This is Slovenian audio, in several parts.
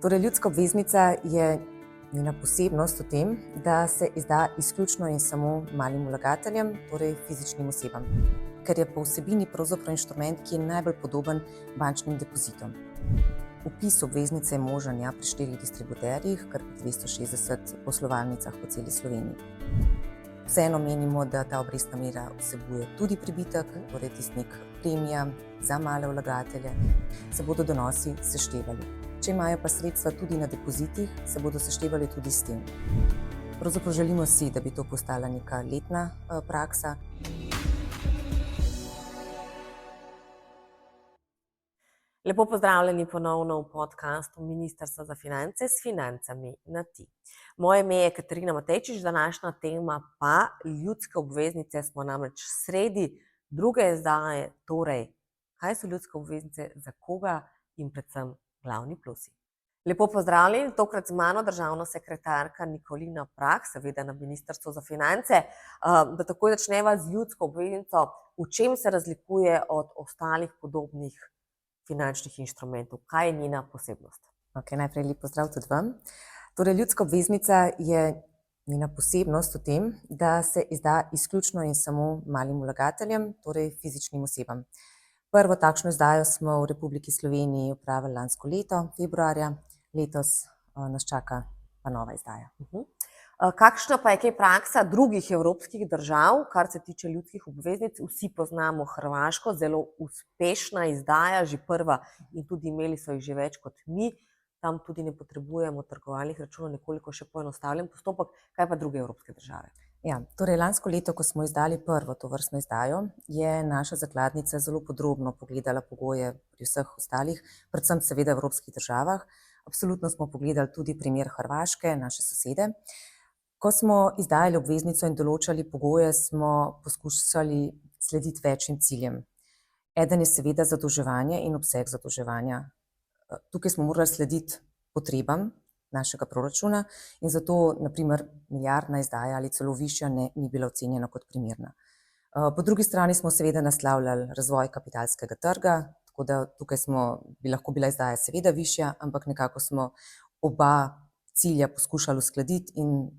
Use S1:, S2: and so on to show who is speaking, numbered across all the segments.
S1: Torej, ljudska obveznica je njena posebnost v tem, da se izda izključno in samo malim vlagateljem, torej fizičnim osebam, ker je po vsebini pravzaprav inštrument, ki je najbolj podoben bančnim depozitom. Vpis obveznice je možen pri 4 distributerjih, kar pri 260 poslovalnicah po celi Sloveniji. Vseeno menimo, da ta obrestna mera vsebuje tudi pribitek, torej tistnik premija za male vlagatelje, se bodo donosi seštevali. Če imajo pa sredstva tudi na depozitih, se bodo seštevali tudi s tem. Pravzaprav želimo si, da bi to postala neka letna praksa.
S2: Lepo pozdravljeni ponovno v podcastu Ministrstva za finance s financami na ti. Moje ime je Katarina Matejčič, današnja tema pa ljudske obveznice. Smo namreč sredi druge izdaje, torej kaj so ljudske obveznice, za koga in predvsem glavni plusi. Lepo pozdravljeni, tokrat z mano državna sekretarka Nikolina Prah, seveda na Ministrstvu za finance. Da takoj začneva z ljudsko obveznico, v čem se razlikuje od ostalih podobnih finančnih inštrumentov, kaj je njena posebnost?
S1: Najprej lep pozdrav tudi vam. Torej, ljudska obveznica je njena posebnost v tem, da se izda izključno in samo malim vlagateljem, torej fizičnim osebam. Prvo takšno izdajo smo v Republiki Sloveniji opravili lansko leto, februarja, letos nas čaka pa nova izdaja.
S2: Kakšna pa je kaj praksa drugih evropskih držav, kar se tiče ljudskih obveznic? Vsi poznamo Hrvaško, zelo uspešna izdaja, že prva, in tudi imeli so jih že več kot mi. Tam tudi ne potrebujemo trgovalnih računov, nekoliko še poenostavljen postopek. Kaj pa druge evropske države?
S1: Torej lansko leto, ko smo izdali prvo tovrstno izdajo, je naša zakladnica zelo podrobno pogledala pogoje pri vseh ostalih, predvsem seveda evropskih državah. Absolutno smo pogledali tudi primer Hrvaške, naše sosede. Ko smo izdajali obveznico in določali pogoje, smo poskušali slediti večjim ciljem. Eden je seveda zadolževanje in obseg zadolževanja. Tukaj smo morali slediti potrebam našega proračuna in zato, naprimer, milijardna izdaja ali celo višja ni bila ocenjena kot primerna. Po drugi strani smo seveda naslavljali razvoj kapitalskega trga, tako da tukaj bi lahko bila izdaja seveda višja, ampak nekako smo oba cilja poskušali uskladiti in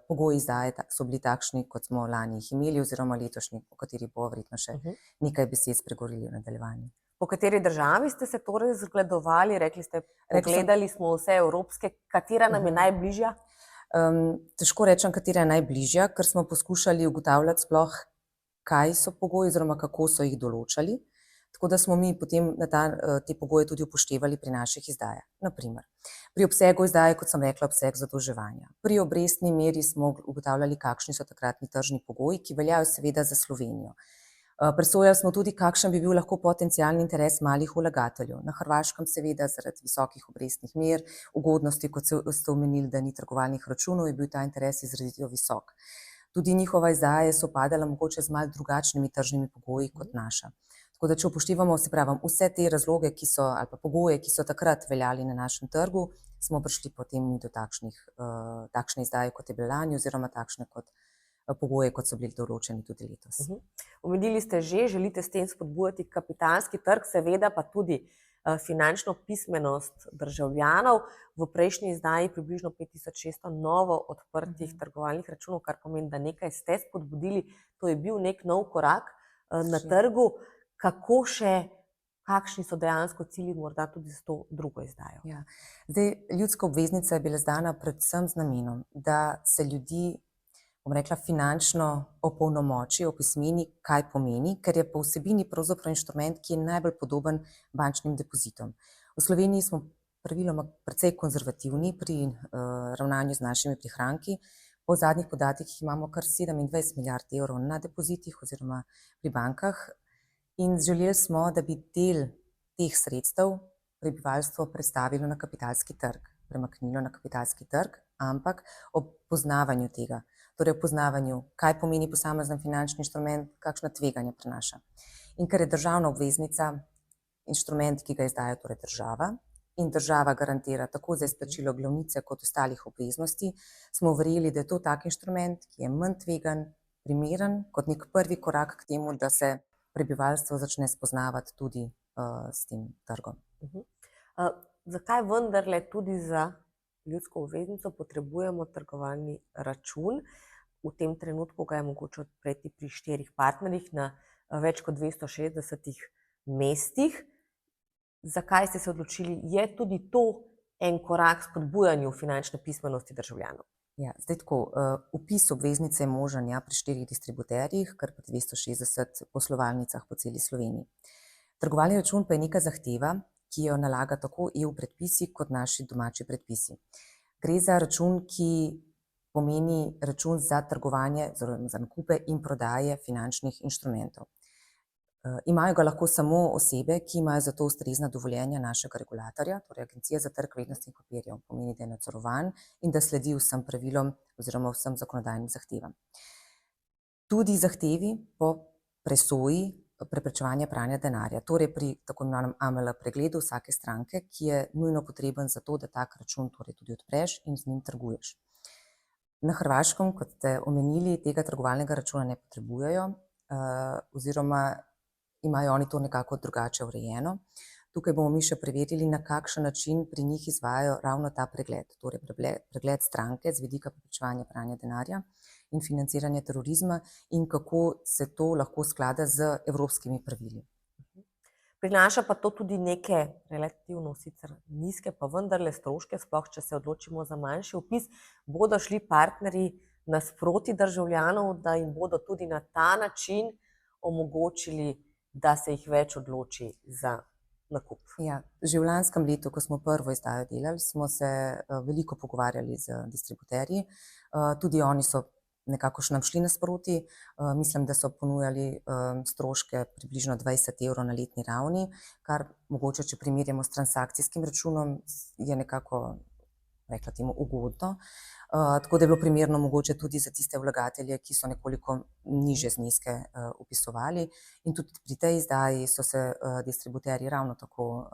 S1: pogoji izdaje so bili takšni, kot smo lani jih imeli, oziroma letošnji, o kateri bo verjetno še nekaj besed spregovorili v nadaljevanju.
S2: Po kateri državi ste se torej zgledovali? Rekli ste, pogledali smo vse evropske, katera nam je najbližja?
S1: Težko rečem, katera je najbližja, ker smo poskušali ugotavljati sploh, kaj so pogoji oziroma kako so jih določali. Tako da smo mi potem te pogoje tudi upoštevali pri naših izdajah. Naprimer, pri obsegu izdaje, kot sem rekla, obseg zadolževanja. Pri obrestni meri smo ugotavljali, kakšni so takratni tržni pogoji, ki veljajo seveda za Slovenijo. Presojali smo tudi, kakšen bi bil lahko potencialni interes malih vlagateljev. Na Hrvaškem seveda zaradi visokih obrestnih mer, ugodnosti, kot ste omenili, da ni trgovalnih računov, je bil ta interes izrazito visok. Tudi njihova izdaja je sovpadala mogoče z malo drugačnimi tržnimi pogoji kot naša. Tako da, če upoštevamo, vse te razloge, ali pa pogoje, ki so takrat veljali na našem trgu, smo prišli potem do takšne izdaje, kot je bila lani, oziroma takšne pogoje, kot so bili določeni tudi letos.
S2: Omenili ste že, želite s tem spodbujati kapitalski trg, seveda pa tudi finančno pismenost državljanov. V prejšnji izdaji približno 5600 novo odprtih trgovalnih računov, kar pomeni, da nekaj ste spodbudili. To je bil nek nov korak na trgu. Kako še, kakšni so dejansko cilji morda tudi za to drugo izdajo?
S1: Ljudska obveznica je bila izdana predvsem z namenom, da se ljudi, finančno opolnomoči, opismeni, kaj pomeni, ker je po vsebini pravzaprav inštrument, ki je najbolj podoben bančnim depozitom. V Sloveniji smo praviloma precej konzervativni pri ravnanju z našimi prihranki. Po zadnjih podatkih imamo kar 27 milijard evrov na depozitih oziroma pri bankah. In želeli smo, da bi del teh sredstev prebivalstvo predstavilo na kapitalski trg, premaknilo na kapitalski trg, ampak ob poznavanju tega, torej ob poznavanju, kaj pomeni posamezen finančni inštrument, kakšna tveganja prinaša. In ker je državna obveznica inštrument, ki ga izdaja torej država, in država garantira tako za izplačilo glavnice kot ostalih obveznosti, smo verjeli, da je to tak inštrument, ki je manj tvegan, primeren kot nek prvi korak k temu, da se prebivalstvo začne spoznavati tudi s tem trgom.
S2: zakaj vendarle tudi za ljudsko obveznico potrebujemo trgovalni račun? V tem trenutku ga je mogoče odpreti pri 4 partnerjih na več kot 260 mestih. Zakaj ste se odločili? Je tudi to en korak spodbujanju finančne pismenosti državljanov?
S1: Ja, zdaj tako, vpis obveznice je možen pri 4 distributerjih, kar pri 260 poslovalnicah po celi Sloveniji. Trgovalni račun pa je neka zahteva, ki jo nalaga tako EU predpisi kot naši domači predpisi. Gre za račun, ki pomeni račun za trgovanje, za nakupe in prodaje finančnih inštrumentov. Imajo ga lahko samo osebe, ki imajo za to ustrezna dovoljenja našega regulatorja, torej Agencija za trg vrednostnih papirjev, pomeni, da je nadzorovan in da sledi vsem pravilom oziroma vsem zakonodajnim zahtevam. Tudi zahtevi po presoji preprečevanja pranja denarja, torej pri tako imenovanem AML pregledu vsake stranke, ki je nujno potreben za to, da tak račun torej tudi odpreš in z njim trguješ. Na Hrvaškem, kot ste omenili, tega trgovalnega računa ne potrebujejo, oziroma imajo oni to nekako drugače urejeno. Tukaj bomo mi še preverili, na kakšen način pri njih izvajajo ravno ta pregled, torej pregled stranke z vidika preprečevanja pranja denarja in financiranja terorizma in kako se to lahko sklada z evropskimi pravili.
S2: Prinaša pa to tudi neke relativno sicer nizke, pa vendarle stroške, sploh če se odločimo za manjši vpis, bodo šli partnerji nasproti državljanov, da jim bodo tudi na ta način omogočili, da se jih več odloči za nakup.
S1: Ja, že v lanskem letu, ko smo prvo izdajo delali, smo se veliko pogovarjali z distributerji. Tudi oni so nekako še nam šli nasproti. Mislim, da so ponujali stroške približno 20 € na letni ravni, kar mogoče, če primerjamo s transakcijskim računom, je nekako, rekla temu, ugodno. Tako da je bilo primerno mogoče tudi za tiste vlagatelje, ki so nekoliko nižje zneske vpisovali. In tudi pri tej izdaji so se distributerji ravno tako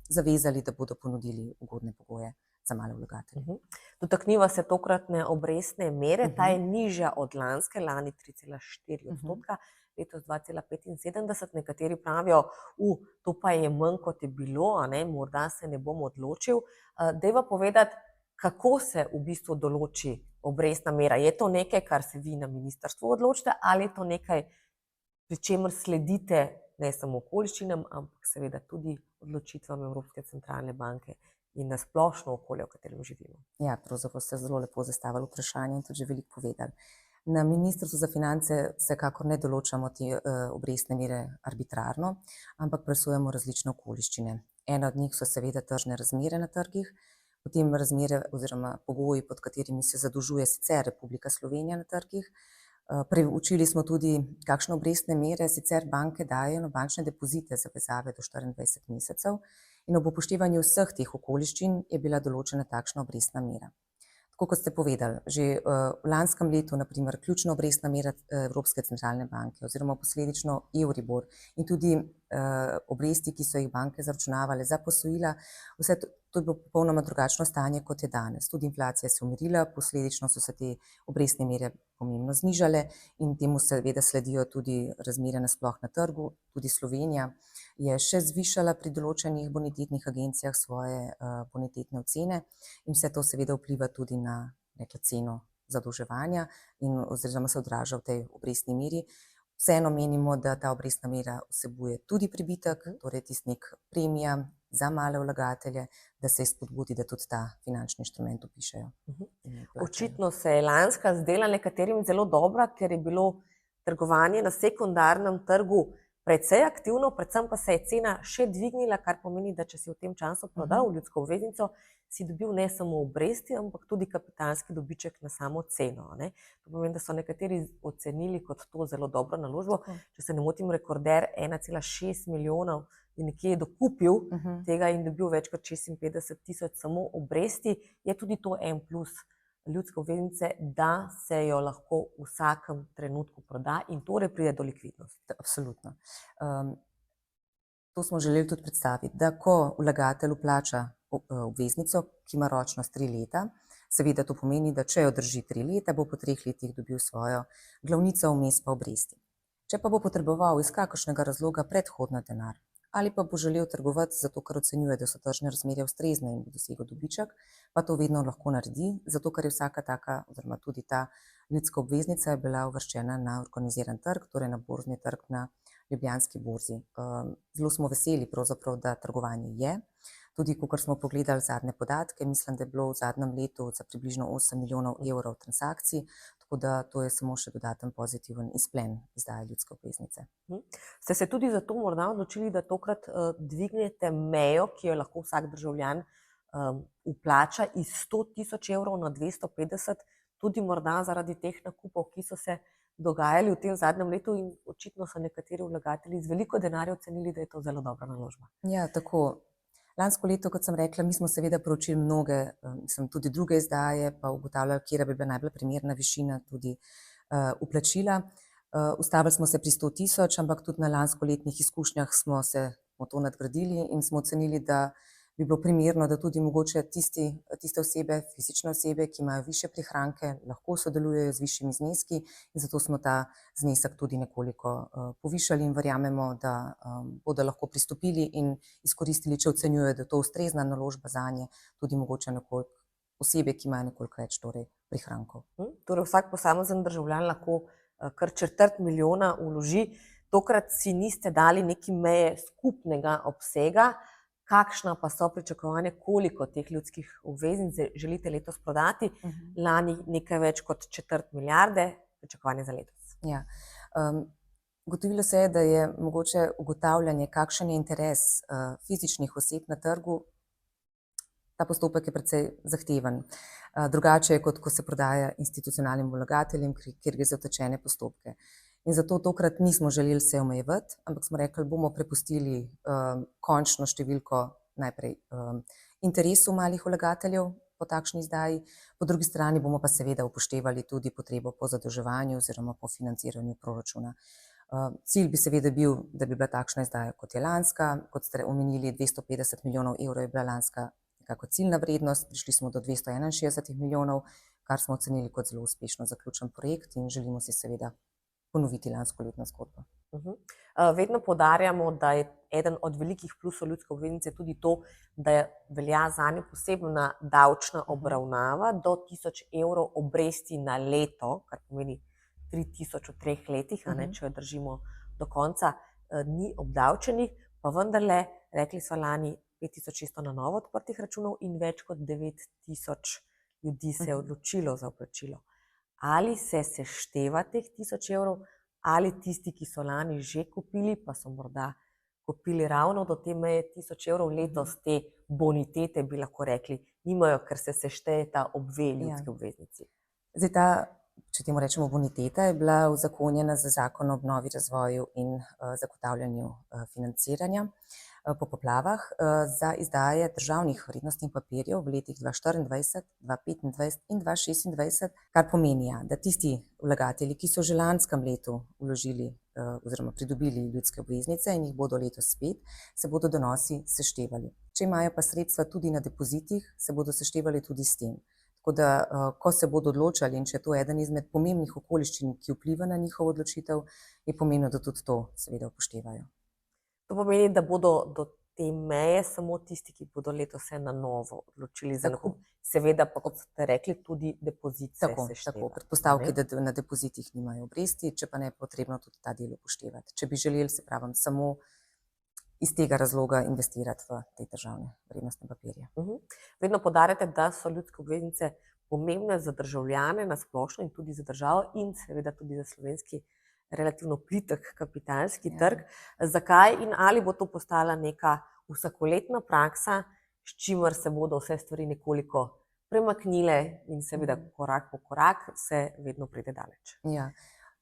S1: zavezali, da bodo ponudili ugodne pogoje za male vlagatelje.
S2: Dotakniva se tokratne obrestne mere, ta je nižja od lanske, lani 3,4%, letos 2,75%. Nekateri pravijo, to pa je manj, kot je bilo, morda se ne bom odločil. Dajva povedati, kako se v bistvu določi obrestna mera? Je to nekaj, kar se vi na ministrstvu odločite, ali je to nekaj, pri čemer sledite ne samo okoliščinam, ampak seveda tudi odločitvam Evropske centralne banke in na splošno okolje, v katerem živimo?
S1: Ja, pravzaprav ste zelo lepo zastavili vprašanje in tudi že veliko povedali. Na Ministrstvu za finance vsekakor ne določamo te obrestne mere arbitrarno, ampak presojamo različne okoliščine. Ena od njih so seveda tržne razmere na trgih, potem razmere oziroma pogoji, pod katerimi se zadolžuje sicer Republika Slovenija na trgih. Preučili smo tudi, kakšne obrestne mere sicer banke dajo na bančne depozite za vezave do 24 mesecev in ob upoštevanju vseh teh okoliščin je bila določena takšna obrestna mera. Tako kot ste povedali, že v lanskem letu, na primer, ključna obrestna mera Evropske centralne banke oziroma posledično Euribor in tudi obresti, ki so jih banke zaračunavale za posojila, vse to je bilo popolnoma drugačno stanje, kot je danes. Tudi inflacija se je umirila, posledično so se te obrestne mere pomembno znižale in temu seveda sledijo tudi razmere nasploh na trgu. Tudi Slovenija je še zvišala pri določenih bonitetnih agencijah svoje bonitetne ocene in vse to seveda vpliva tudi na ceno zadolževanja in oziroma se odraža v tej obrestni meri. Vseeno menimo, da ta obrestna mera vsebuje tudi pribitek, torej tisti nek premija za male vlagatelje, da se spodbudi, da tudi ta finančni inštrument vpišejo.
S2: Očitno se je lanska zdela nekaterim zelo dobra, ker je bilo trgovanje na sekundarnem trgu precej aktivno, predvsem pa se je cena še dvignila, kar pomeni, da če si v tem času prodal ljudsko obveznico, si dobil ne samo obresti, ampak tudi kapitalski dobiček na samo ceno. To pomeni, da so nekateri ocenili kot to zelo dobro naložbo. Če se ne motim, rekorder 1,6 milijonov je nekje dokupil tega in dobil več kot 56 tisoč samo obresti. Je tudi to en plus ljudske obveznice, da se jo lahko v vsakem trenutku proda in torej pride do likvidnosti.
S1: Absolutno. To smo želeli tudi predstaviti, da ko vlagatelj vplača obveznico, ki ima ročnost 3 leta, seveda to pomeni, da če jo drži 3 leta, bo po 3 letih dobil svojo glavnico, vmes pa obresti. Če pa bo potreboval iz kakršnega razloga predhodno denar, ali pa bo želel trgovati zato, ker ocenjuje, da so tržne razmere ustrezne in bo dosegel dobiček, pa to vedno lahko naredi, zato ker je vsaka taka, oziroma tudi ta ljudska obveznica je bila uvrščena na organiziran trg, torej na borzni trg na Ljubljanski borzi. Zelo smo veseli pravzaprav, da trgovanje je. Tudi, ko smo pogledali zadnje podatke, mislim, da je bilo v zadnjem letu za približno 8 milijonov evrov transakcij, tako da to je samo še dodaten pozitiven izplen izdaje ljudske obveznice.
S2: Ste se tudi zato morda odločili, da tokrat dvignete mejo, ki jo lahko vsak državljan vplača iz 100 tisoč evrov na 250, tudi morda zaradi teh nakupov, ki so se dogajali v tem zadnjem letu in očitno so nekateri vlagatelji z veliko denarja ocenili, da je to zelo dobra naložba.
S1: Ja, tako. Lansko leto, kot sem rekla, mi smo seveda proučili mnoge, tudi druge izdaje, pa ugotavljali, kje bi bila najbolj primerna višina tudi vplačila. Ustavili smo se pri 100 tisoč, ampak tudi na lanskoletnih izkušnjah smo to nadgradili in smo ocenili, da bi bilo primerno, da tudi mogoče tiste osebe, fizične osebe, ki imajo višje prihranke, lahko sodelujejo z višjimi zneski in zato smo ta znesek tudi nekoliko povišali in verjamemo, da bodo lahko pristopili in izkoristili, če ocenjujejo, da je to ustrezna naložba zanje, tudi mogoče osebe, ki imajo nekoliko več prihrankov.
S2: Torej vsak posamezen državljan lahko kar 250 000 vloži. Tokrat si niste dali neki meje skupnega obsega. Kakšna pa so pričakovanja, koliko teh ljudskih obveznic želite letos prodati? Lani nekaj več kot 250 milijarde, pričakovanje za letos.
S1: Ja. Ugotovilo se je, da je mogoče ugotavljanje, kakšen je interes fizičnih oseb na trgu. Ta postopek je precej zahteven. Drugače je, kot ko se prodaja institucionalnim vlagateljem, kjer gre za utečene postopke. In zato tokrat nismo želeli se omejevati, ampak smo rekli, bomo prepustili končno številko najprej interesu malih vlagateljev po takšni izdaji, po drugi strani bomo pa seveda upoštevali tudi potrebo po zadolževanju oziroma po financiranju proračuna. Cilj bi seveda bil, da bi bila takšna izdaja kot je lanska, kot ste omenili, 250 milijonov evrov je bila lanska nekako ciljna vrednost, prišli smo do 261 milijonov, kar smo ocenili kot zelo uspešno zaključen projekt in želimo si seveda ponoviti lanskoletno zgodbo.
S2: Vedno poudarjamo, da je eden od velikih plusov ljudske obveznice tudi to, da velja zanjo posebna davčna obravnava do 1000 evrov obresti na leto, kar pomeni 3000 v 3 letih, če jo držimo do konca, ni obdavčenih, pa vendarle, rekli so lani 5600 na novo odprtih računov in več kot 9000 ljudi se je odločilo za vplačilo. Ali se sešteva teh 1000 evrov, ali tisti, ki so lani že kupili, pa so morda kupili ravno do te meje 1000 evrov, letos te bonitete, bi lahko rekli, nimajo, ker se sešteje ta ljudski obveznici.
S1: Zdaj ta, če temu rečemo boniteta, je bila uzakonjena z Zakonom o obnovi, razvoju in zagotavljanju financiranja po poplavah za izdaje državnih vrednostnih papirjev v letih 2024, 2025 in 2026, kar pomeni, da tisti vlagatelji, ki so že lanskem letu vložili oziroma pridobili ljudske obveznice in jih bodo letos spet, se bodo donosi seštevali. Če imajo pa sredstva tudi na depozitih, se bodo seštevali tudi s tem. Tako da, ko se bodo odločali in če je to eden izmed pomembnih okoliščin, ki vpliva na njihovo odločitev, je pomembno, da tudi to seveda upoštevajo.
S2: To pomeni, da bodo do te meje samo tisti, ki bodo letos se na novo odločili za nakup. Seveda pa, kot ste rekli, tudi depozit se sešteva.
S1: Tako, predpostavki, da na depozitih nimajo obresti, če pa ne je potrebno tudi ta del upoštevati. Če bi želeli, se pravim, samo iz tega razloga investirati v te državne vrednostne papirje.
S2: Vedno poudarjate, da so ljudske obveznice pomembne za državljane na splošno in tudi za državo in seveda tudi za slovenski relativno plitek kapitalski trg. Zakaj in ali bo to postala neka vsakoletna praksa, s čimer se bodo vse stvari nekoliko premaknile in seveda korak po korak se vedno pride daleč?
S1: Ja,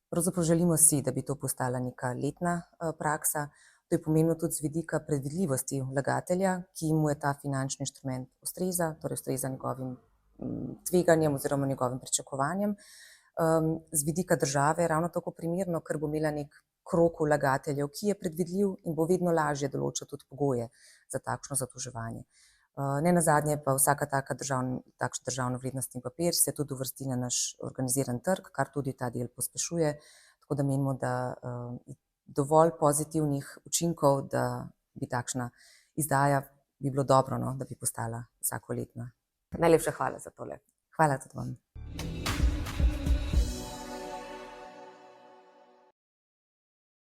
S1: pravzaprav želimo si, da bi to postala neka letna praksa. To je pomembno tudi z vidika predvidljivosti vlagatelja, ki mu je ta finančni inštrument ustreza, torej ustreza njegovim tveganjem oziroma njegovim pričakovanjem. Z vidika države je ravno tako primerno, ker bo imela nek krog vlagateljev, ki je predvidljiv in bo vedno lažje določati tudi pogoje za takšno zadolževanje. Nenazadnje pa vsaka takšen državno vrednostni papir se tudi uvrsti na naš organiziran trg, kar tudi ta del pospešuje, tako da menimo, da dovolj pozitivnih učinkov, da bi takšna izdaja, bi bilo dobro, no, da bi postala vsakoletna.
S2: Najlepša hvala za tole.
S1: Hvala tudi vam.